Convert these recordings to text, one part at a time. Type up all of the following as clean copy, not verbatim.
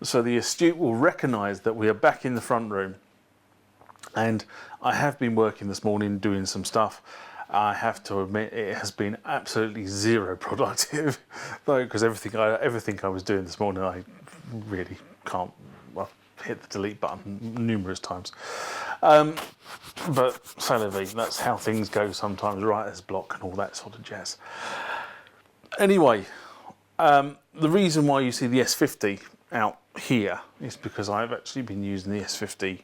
So the astute will recognise that we are back in the front room. And I have been working this morning doing some stuff. I have to admit it has been absolutely zero productive, though, because everything I was doing this morning I really can't. Well, hit the delete button numerous times. But c'est la vie, that's how things go sometimes. Writer's block and all that sort of jazz. Anyway, the reason why you see the S50 out here is because I've actually been using the S50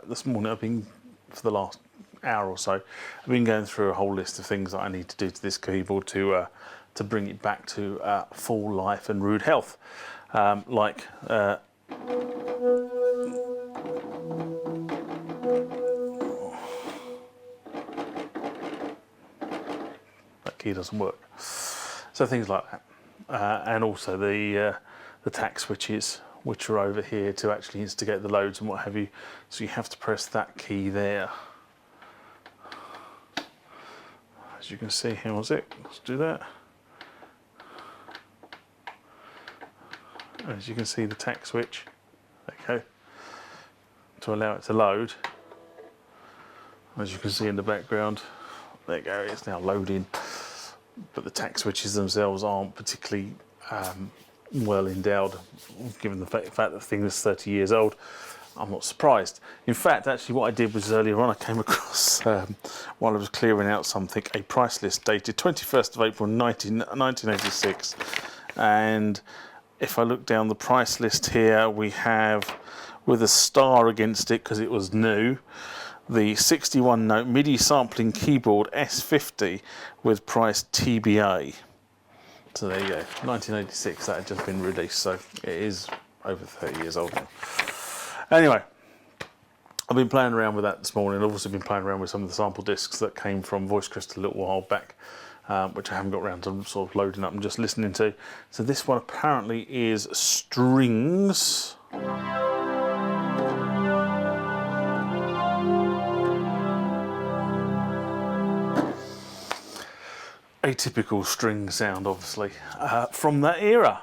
this morning. For the last hour or so, I've been going through a whole list of things that I need to do to this keyboard to bring it back to full life and rude health, like that key doesn't work. So things like that, and also the tack switches, which are over here to actually instigate the loads and what have you. So you have to press that key there. As you can see, here was it. Let's do that. As you can see, the tack switch, there you go, to allow it to load. As you can see in the background, there you go, it's now loading. But the tack switches themselves aren't particularly well endowed, given the fact that the thing is 30 years old. I'm not surprised. In fact, actually what I did was earlier on I came across, while I was clearing out something, a price list dated 21st of April 1986. And if I look down the price list here, we have, with a star against it because it was new, the 61 note MIDI sampling keyboard S50 with price TBA. So there you go, 1986, that had just been released, so it is over 30 years old now. Anyway, I've been playing around with that this morning. I've also been playing around with some of the sample discs that came from Voice Crystal a little while back, which I haven't got around to sort of loading up and just listening to. So this one apparently is strings. Atypical string sound, obviously, from that era.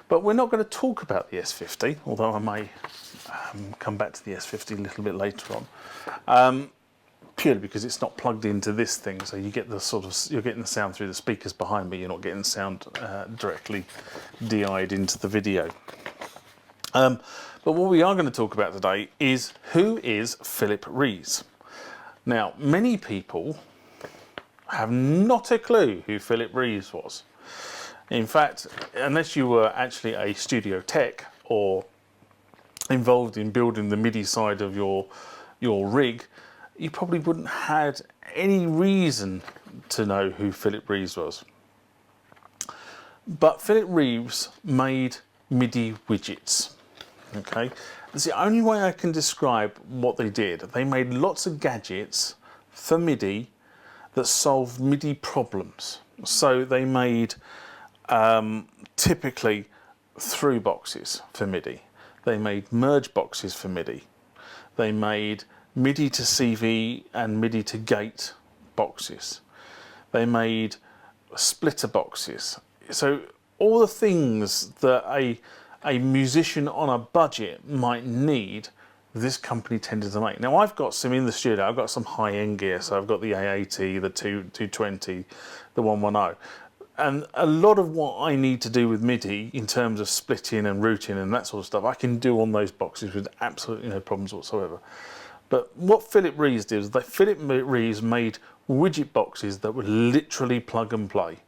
But we're not going to talk about the S50, although I may come back to the S50 a little bit later on, purely because it's not plugged into this thing. So you get the you're getting the sound through the speakers behind me. You're not getting sound directly DI'd into the video. But what we are going to talk about today is, who is Philip Rees? Now, many people have not a clue who Philip Rees was. In fact, unless you were actually a studio tech or involved in building the MIDI side of your rig, you probably wouldn't have had any reason to know who Philip Rees was. But Philip Rees made MIDI widgets. Okay, that's the only way I can describe what they did. They made lots of gadgets for MIDI that solved MIDI problems. So they made typically through boxes for MIDI. They made merge boxes for MIDI. They made MIDI to CV and MIDI to gate boxes. They made splitter boxes. So all the things that a musician on a budget might need, this company tended to make. Now I've got some in the studio. I've got some high-end gear. So I've got the A80, the 220, the 110. And a lot of what I need to do with MIDI in terms of splitting and routing and that sort of stuff, I can do on those boxes with absolutely no problems whatsoever. But what Philip Rees did is that Philip Rees made widget boxes that would literally plug and play.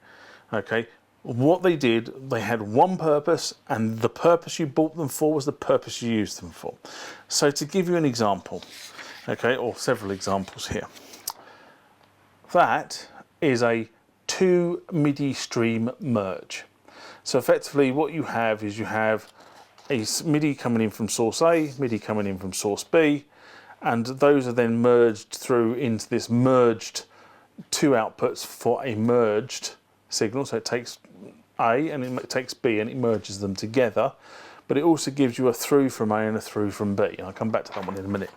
Okay, what they did, they had one purpose, and the purpose you bought them for was the purpose you used them for. So to give you an example, okay, or several examples here, that is a 2 MIDI stream merge. So effectively what you have is you have a MIDI coming in from source A, MIDI coming in from source B, and those are then merged through into this merged 2 outputs for a merged signal. So it takes A and it takes B and it merges them together, but it also gives you a through from A and a through from B. I'll come back to that one in a minute.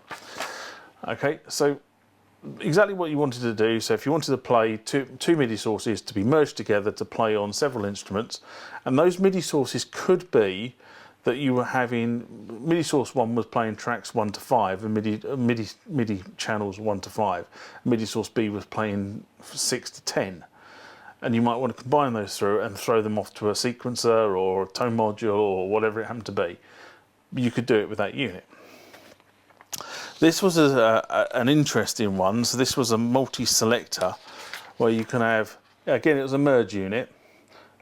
Okay, so exactly what you wanted to do. So if you wanted to play two MIDI sources to be merged together to play on several instruments, and those MIDI sources could be that you were having, MIDI source 1 was playing tracks 1 to 5 and MIDI channels 1 to 5. MIDI source B was playing 6 to 10. And you might want to combine those through and throw them off to a sequencer or a tone module or whatever it happened to be. You could do it with that unit. This was an interesting one. So this was a multi-selector where you can have, again, it was a merge unit.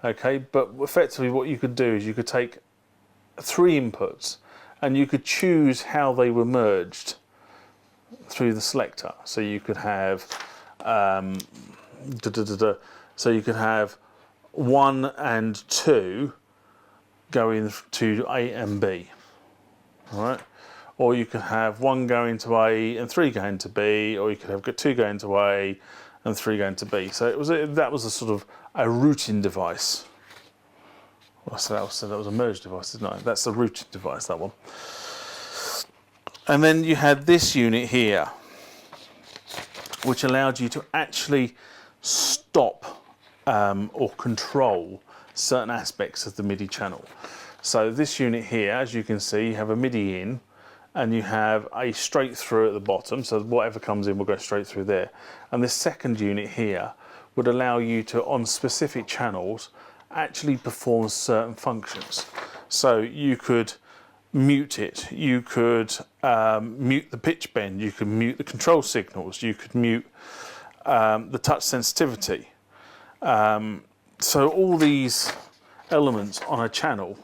Okay, but effectively what you could do is you could take 3 inputs and you could choose how they were merged through the selector. So you could have so you could have 1 and 2 going to A and B, all right? Or you could have 1 going to A and 3 going to B, or you could have 2 going to A and 3 going to B. So that was a sort of a routing device. So that was a merge device, didn't I? That's the routing device, that one. And then you had this unit here, which allowed you to actually stop or control certain aspects of the MIDI channel. So this unit here, as you can see, you have a MIDI in and you have a straight through at the bottom, so whatever comes in will go straight through there. And this second unit here would allow you to, on specific channels, actually perform certain functions. So you could mute it, you could mute the pitch bend, you could mute the control signals, you could mute the touch sensitivity. So all these elements on a channel,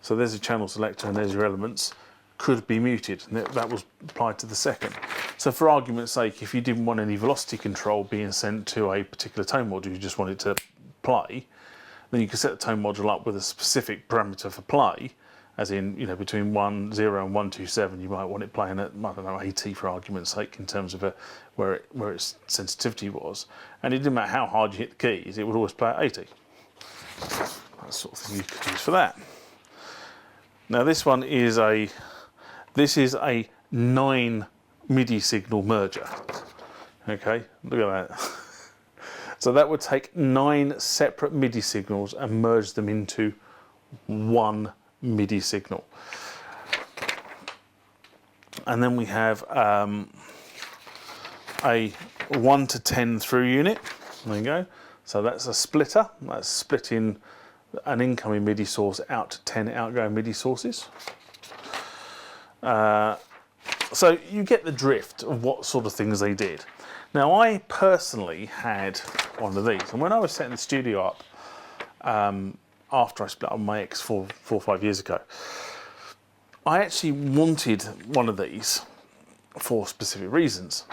so there's a channel selector and there's your elements, could be muted, and that was applied to the second. So for argument's sake, if you didn't want any velocity control being sent to a particular tone module, you just wanted to play, then you could set the tone module up with a specific parameter for play, as in, you know, between 10 and 127, you might want it playing at, I don't know, 80 for argument's sake, in terms of where its sensitivity was. And it didn't matter how hard you hit the keys, it would always play at 80. That's the sort of thing you could use for that. Now this one is a 9 MIDI signal merger. Okay, look at that. So that would take 9 separate MIDI signals and merge them into one MIDI signal. And then we have a 1 to 10 through unit. There you go. So that's a splitter. That's splitting an incoming MIDI source out to 10 outgoing MIDI sources. So you get the drift of what sort of things they did. Now I personally had one of these, and when I was setting the studio up after I split up with my ex 4 or 5 years ago, I actually wanted one of these for specific reasons,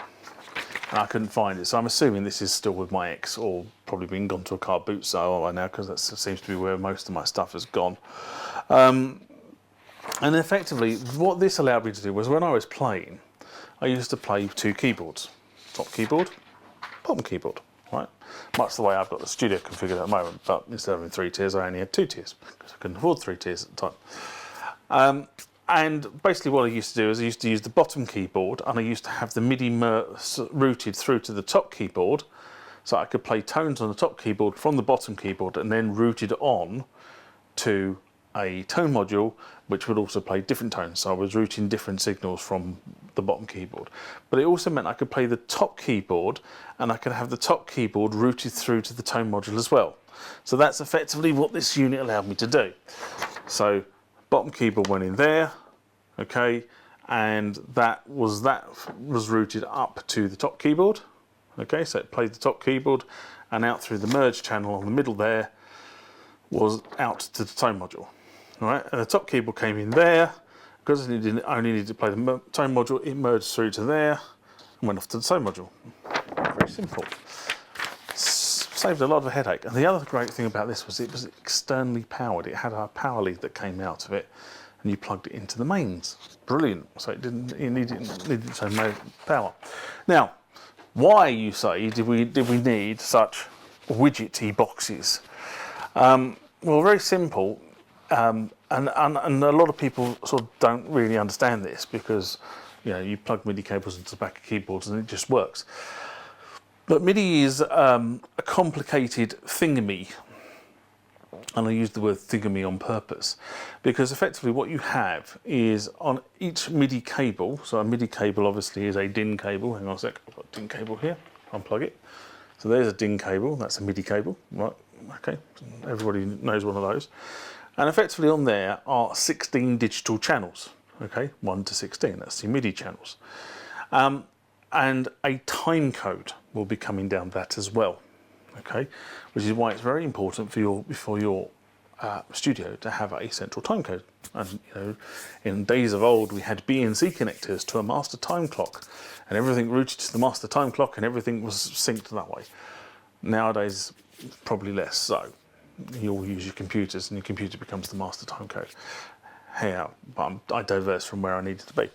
and I couldn't find it. So I'm assuming this is still with my ex, or probably been gone to a car boot sale right now, because that seems to be where most of my stuff has gone. And effectively, what this allowed me to do was, when I was playing, I used to play 2 keyboards. Top keyboard, bottom keyboard, right? Much the way I've got the studio configured at the moment, but instead of having 3 tiers, I only had 2 tiers, because I couldn't afford 3 tiers at the time. And basically what I used to do is I used to use the bottom keyboard, and I used to have the MIDI routed through to the top keyboard, so I could play tones on the top keyboard from the bottom keyboard, and then routed on to a tone module which would also play different tones. So I was routing different signals from the bottom keyboard. But it also meant I could play the top keyboard, and I could have the top keyboard routed through to the tone module as well. So that's effectively what this unit allowed me to do. So bottom keyboard went in there, okay, and that was routed up to the top keyboard. Okay, so it played the top keyboard, and out through the merge channel on the middle there was out to the tone module. All right, and the top keyboard came in there. Because it only needed to play the tone module, it merged through to there and went off to the tone module. Very simple. Saved a lot of a headache. And the other great thing about this was it was externally powered. It had a power lead that came out of it, and you plugged it into the mains. Brilliant. So it needed its own power. Now, why, you say, did we need such widgety boxes? Well, very simple. And a lot of people sort of don't really understand this, because, you know, you plug MIDI cables into the back of keyboards and it just works. But MIDI is a complicated thingamy, And I use the word thingamy on purpose, because effectively what you have is on each MIDI cable, so a MIDI cable obviously is a DIN cable. Hang on a sec, I've got a DIN cable here, unplug it. So there's a DIN cable, that's a MIDI cable, right, okay, everybody knows one of those. And effectively on there are 16 digital channels, okay, 1 to 16, that's the MIDI channels. And a time code will be coming down that as well, okay, which is why it's very important for your studio to have a central time code. And you know, in days of old, we had BNC connectors to a master time clock, and everything routed to the master time clock, and everything was synced that way. Nowadays, probably less so. You'll use your computers, and your computer becomes the master time code. Hey, but I diverse from where I needed to be.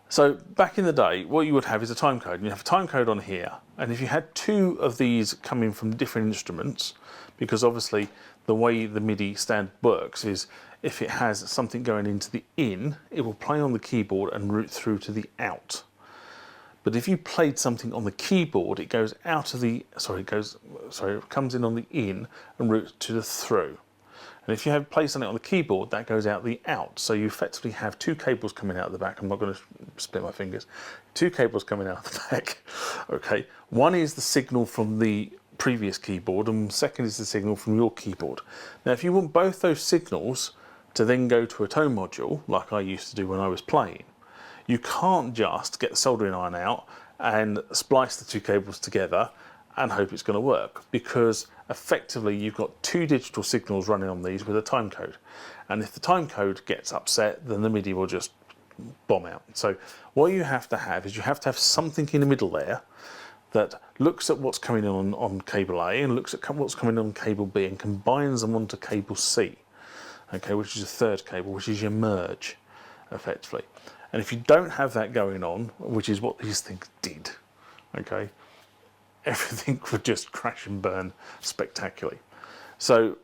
So back in the day, what you would have is a time code, and you have a time code on here, and if you had 2 of these coming from different instruments, because obviously the way the MIDI standard works is if it has something going into the in, it will play on the keyboard and route through to the out. But if you played something on the keyboard, it goes out of the, it comes in on the in and routes to the through. And if you have played something on the keyboard, that goes out the out. So you effectively have 2 cables coming out of the back. I'm not going to split my fingers. 2 cables coming out of the back. Okay. One is the signal from the previous keyboard, and second is the signal from your keyboard. Now, if you want both those signals to then go to a tone module, like I used to do when I was playing, you can't just get the soldering iron out and splice the 2 cables together and hope it's going to work, because effectively you've got 2 digital signals running on these with a time code, and if the time code gets upset, then the MIDI will just bomb out. So what you have to have is you have to have something in the middle there that looks at what's coming in on cable A and looks at what's coming on cable B and combines them onto cable C, okay, which is a 3rd cable, which is your merge, effectively. And if you don't have that going on, which is what these things did, okay, everything would just crash and burn spectacularly. So,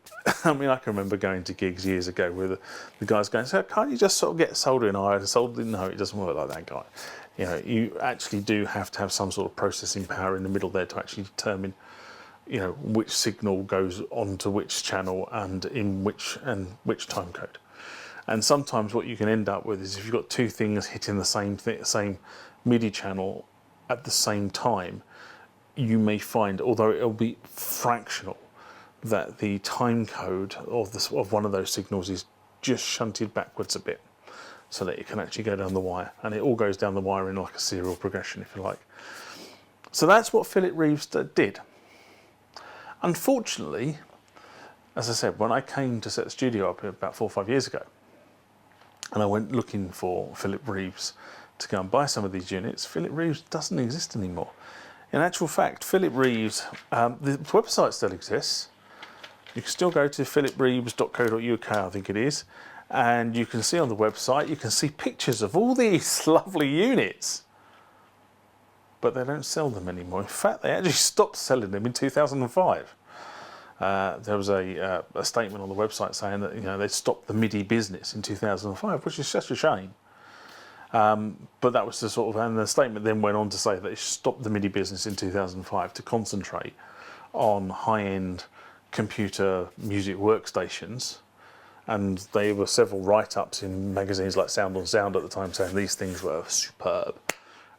I mean, I can remember going to gigs years ago where the guys going, so can't you just sort of get soldering iron and solder? No, it doesn't work like that, guy. You know, you actually do have to have some sort of processing power in the middle there to actually determine, you know, which signal goes onto which channel and in which time code. And sometimes what you can end up with is if you've got 2 things hitting the same MIDI channel at the same time, you may find, although it'll be fractional, that the time code of one of those signals is just shunted backwards a bit so that it can actually go down the wire, and it all goes down the wire in like a serial progression, if you like. So that's what Philip Rees did. Unfortunately, as I said, when I came to set the studio up about 4 or 5 years ago, and I went looking for Philip Rees to go and buy some of these units, Philip Rees doesn't exist anymore. In actual fact, Philip Rees, the website still exists. You can still go to philiprees.co.uk, I think it is, and you can see on the website, you can see pictures of all these lovely units, but they don't sell them anymore. In fact, they actually stopped selling them in 2005. There was a statement on the website saying that, you know, they stopped the MIDI business in 2005, which is such a shame. But that was the sort of, and the statement then went on to say that it stopped the MIDI business in 2005 to concentrate on high-end computer music workstations, and there were several write-ups in magazines like Sound on Sound at the time saying these things were superb.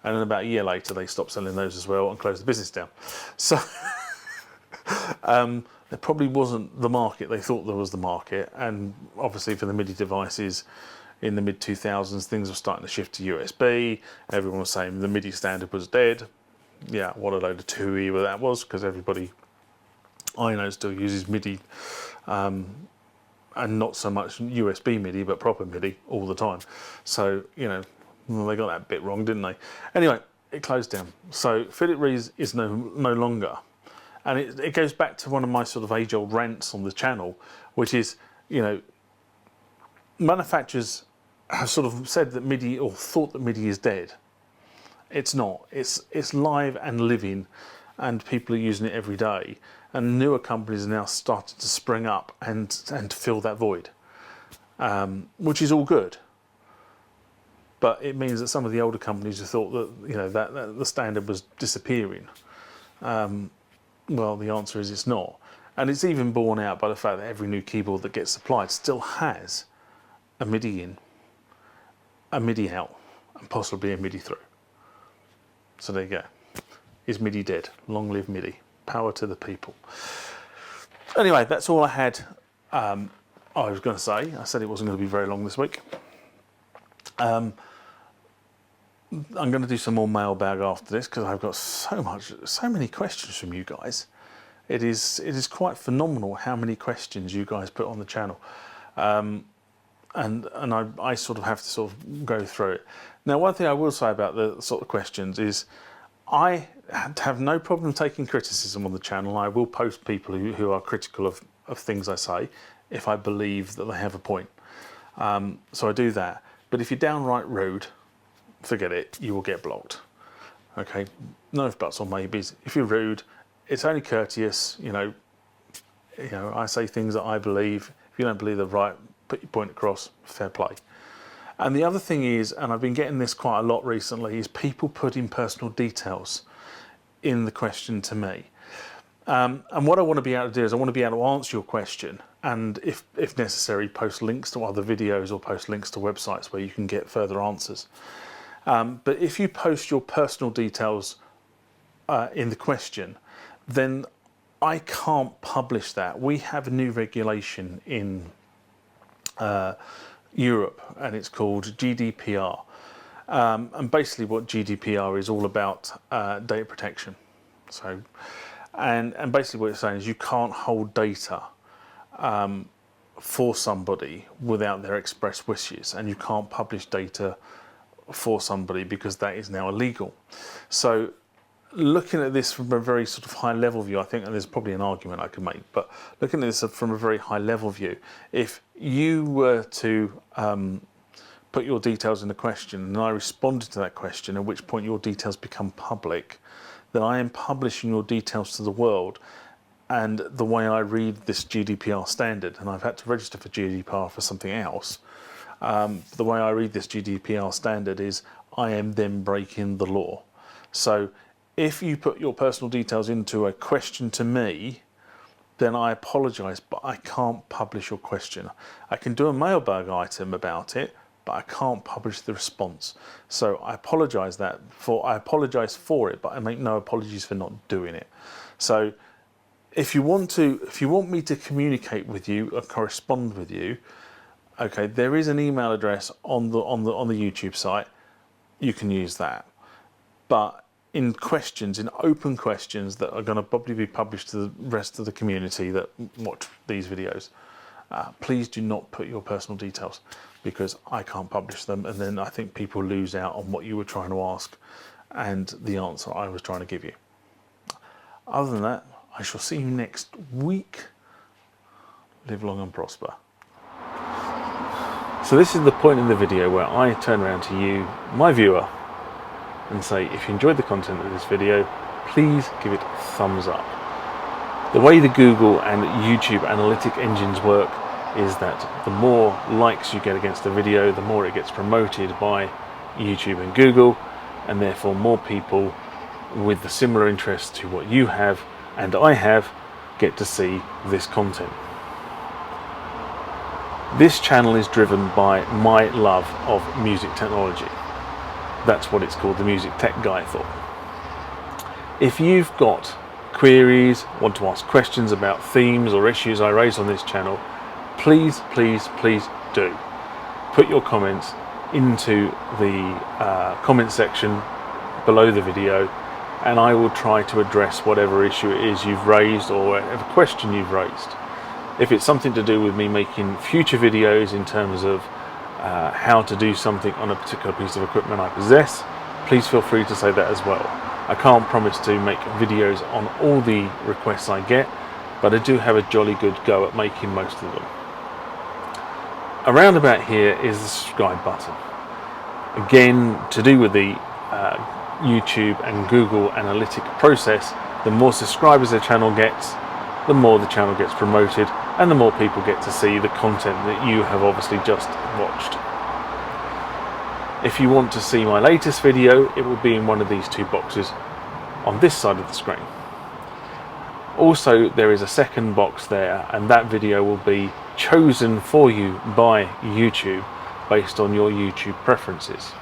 And then about a year later they stopped selling those as well and closed the business down. So there probably wasn't the market they thought there was the market, and obviously for the MIDI devices in the mid-2000s, things were starting to shift to USB. Everyone was saying the MIDI standard was dead. Yeah, what a load of tooey that was, because everybody I know still uses MIDI, and not so much USB MIDI, but proper MIDI all the time. So, you know, well, they got that bit wrong, didn't they? Anyway, it closed down. So Philip Rees is no longer. And it goes back to one of my sort of age-old rants on the channel, which is, you know, manufacturers have sort of said that MIDI, or thought that MIDI is dead. It's not. It's live and living, and people are using it every day. And newer companies are now starting to spring up and fill that void, which is all good. But it means that some of the older companies who thought that, you know, that the standard was disappearing. Well, the answer is it's not. And it's even borne out by the fact that every new keyboard that gets supplied still has a MIDI in, a MIDI out, and possibly a MIDI through. So there you go. Is MIDI dead? Long live MIDI. Power to the people. Anyway, that's all I had. I was going to say. I said it wasn't going to be very long this week. I'm going to do some more mailbag after this because I've got so many questions from you guys. It is quite phenomenal how many questions you guys put on the channel, and I sort of have to sort of go through it. Now, one thing I will say about the sort of questions is I have no problem taking criticism on the channel. I will post people who are critical of things I say if I believe that they have a point. So I do that. But if you're downright rude, forget it, you will get blocked. Okay, no ifs, buts or maybes. If you're rude, it's only courteous. You know, I say things that I believe. If you don't believe they're right, put your point across, fair play. And the other thing is, and I've been getting this quite a lot recently, is people putting personal details in the question to me. And what I want to be able to do is I want to be able to answer your question, and if necessary, post links to other videos or post links to websites where you can get further answers. But if you post your personal details in the question, then I can't publish that. We have a new regulation in Europe, and it's called GDPR. And basically what GDPR is all about, data protection. So, and basically what it's saying is you can't hold data for somebody without their express wishes, and you can't publish data for somebody because that is now illegal. So looking at this from a very sort of high level view, I think, and there's probably an argument I could make, but looking at this from a very high level view, if you were to put your details in a question and I responded to that question, at which point your details become public, then I am publishing your details to the world. And the way I read this GDPR standard, and I've had to register for GDPR for something else, the way I read this GDPR standard is I am then breaking the law. So if you put your personal details into a question to me, then I apologise, but I can't publish your question. I can do a mailbag item about it, but I can't publish the response. So I apologise for it, but I make no apologies for not doing it. So if you want me to communicate with you or correspond with you, okay, there is an email address on the YouTube site. You can use that. But in questions, in open questions that are going to probably be published to the rest of the community that watch these videos, please do not put your personal details, because I can't publish them, and then I think people lose out on what you were trying to ask and the answer I was trying to give you. Other than that, I shall see you next week. Live long and prosper. So this is the point in the video where I turn around to you, my viewer, and say, if you enjoyed the content of this video, please give it a thumbs up. The way the Google and YouTube analytic engines work is that the more likes you get against a video, the more it gets promoted by YouTube and Google, and therefore more people with the similar interests to what you have and I have get to see this content. This channel is driven by my love of music technology. That's what it's called, the Music Tech Guy Thought. If you've got queries, want to ask questions about themes or issues I raise on this channel, please, please, please do. Put your comments into the comment section below the video, and I will try to address whatever issue it is you've raised or whatever question you've raised. If it's something to do with me making future videos in terms of how to do something on a particular piece of equipment I possess, please feel free to say that as well. I can't promise to make videos on all the requests I get, but I do have a jolly good go at making most of them. Around about here is the subscribe button. Again, to do with the YouTube and Google analytic process, the more subscribers the channel gets, the more the channel gets promoted, and the more people get to see the content that you have obviously just watched. If you want to see my latest video, it will be in one of these two boxes on this side of the screen. Also, there is a second box there, and that video will be chosen for you by YouTube based on your YouTube preferences.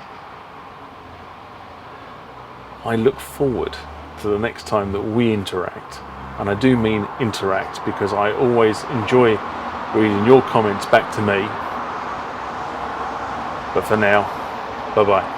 I look forward to the next time that we interact, and I do mean interact because I always enjoy reading your comments back to me. But for now, bye bye.